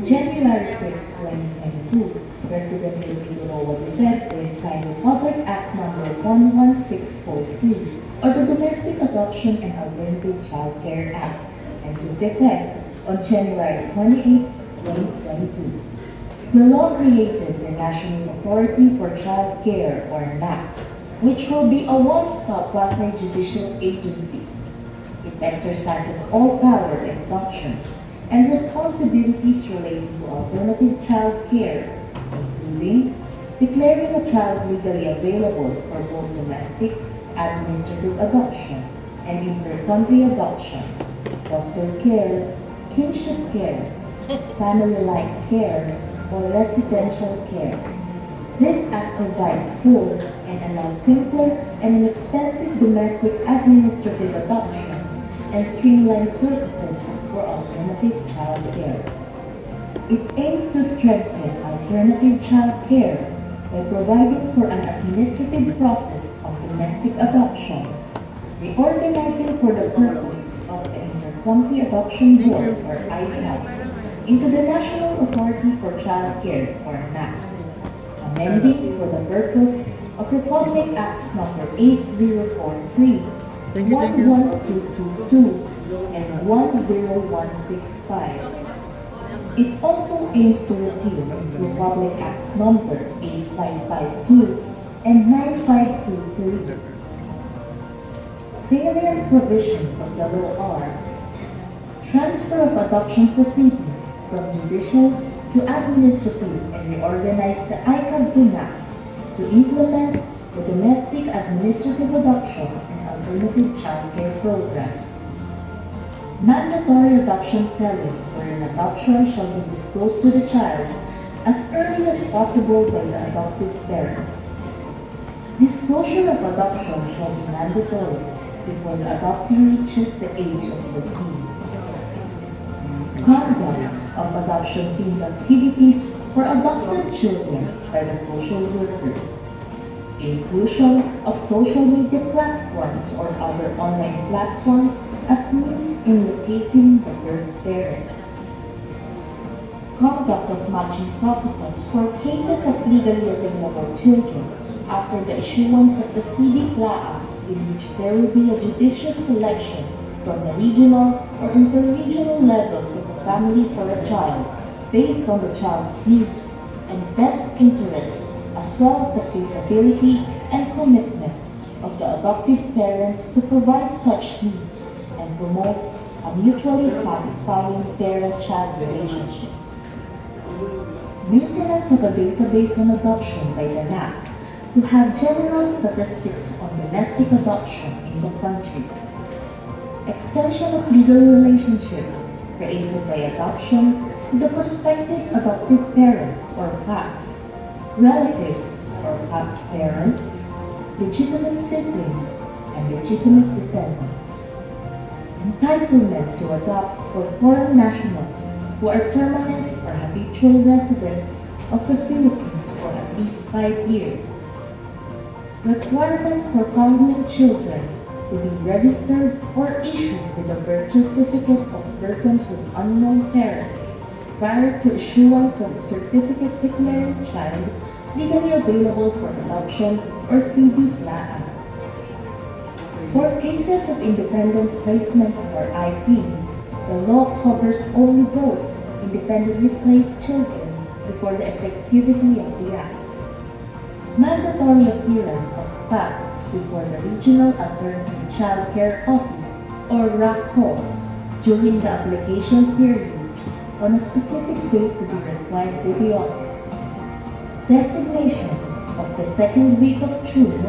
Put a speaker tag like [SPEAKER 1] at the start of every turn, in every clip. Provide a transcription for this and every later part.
[SPEAKER 1] January 6, 2022, President Rodrigo Duterte signed Republic Act Number 11643, or the Domestic Adoption and Alternative Child Care Act, and took effect on January 28, 2022. The law created the National Authority for Child Care, or NAC, which will be a one-stop quasi-judicial agency. It exercises all power and functions and responsibilities relating to alternative child care, including declaring a child legally available for both domestic, administrative adoption, and inter-country adoption, foster care, kinship care, family-like care, or residential care. This act provides for and allows simpler and inexpensive domestic administrative adoptions and streamlined services for alternative child care. It aims to strengthen alternative child care by providing for an administrative process of domestic adoption, reorganizing for the purpose of the Inter-Country Adoption Board, or ICAB, into the National Authority for Child Care, or NAC, amending for the purpose of Republic Acts Number 8043, 11222, and 10165. It also aims to repeal Republic Acts Number 8552 and 9523. Salient provisions of the law are transfer of adoption proceeding from judicial to administrative and reorganize the ICAB to NAC to implement the domestic administrative adoption and alternative child care programs. Mandatory adoption period where an adoption shall be disclosed to the child as early as possible by the adoptive parents. Disclosure of adoption shall be mandatory before the adoptee reaches the age of 14. Conduct of adoption-themed activities for adopted children by the social workers. Inclusion of social media platforms or other online platforms as means in locating the birth parents. Conduct of matching processes for cases of legally available children after the issuance of the CD-PLA, in which there will be a judicious selection from the regional or interregional levels of the family for a child based on the child's needs and best interests, as well as the capability and commitment of the adoptive parents to provide such needs and promote a mutually satisfying parent-child relationship. Maintenance of a database on adoption by the NAC to have general statistics on domestic adoption in the country. Extension of legal relationship created by adoption to the prospective adoptive parents or PAPs, relatives or PAPs parents, legitimate siblings, and legitimate descendants. Entitlement to adopt for foreign nationals who are permanent or habitual residents of the Philippines for at least 5 years. Requirement for foundling children to be registered or issued with a birth certificate of persons with unknown parents prior to issuance of the certificate declaring child legally available for adoption or CD-PLA. For cases of independent placement or IP, the law covers only those independently placed children before the effectivity of the Act. Mandatory appearance of PACs before the Regional Alternative Child Care Office or RACO during the application period on a specific date to be required by the office. Designation of the second week of June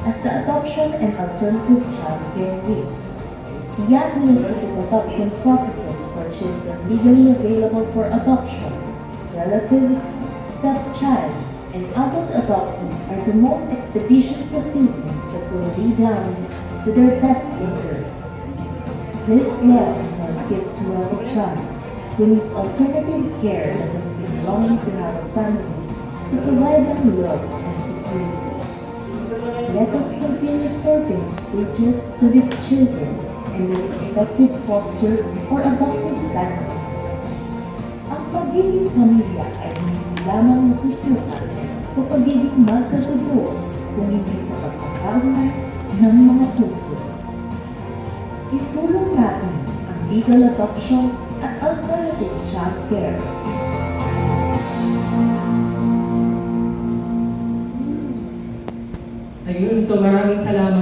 [SPEAKER 1] as the Adoption and Alternative Child Care Week. The administrative adoption processes for children legally available for adoption, relatives, stepchild, and adult adoptees are the most expeditious proceedings that will lead down to their best interest. This law is a gift to our child who needs alternative care that has been longing to have a family to provide them love and security. Let us continue serving speeches to these children and their respective foster or adoptive families. Ang pagiging pamilya ay hindi lamang nasusukat sa pagiging magkatutuo kung hindi sa pagkakaunay ng mga puso. Isulong natin ang legal adoption at alternative child care.
[SPEAKER 2] Ayun, so maraming salamat.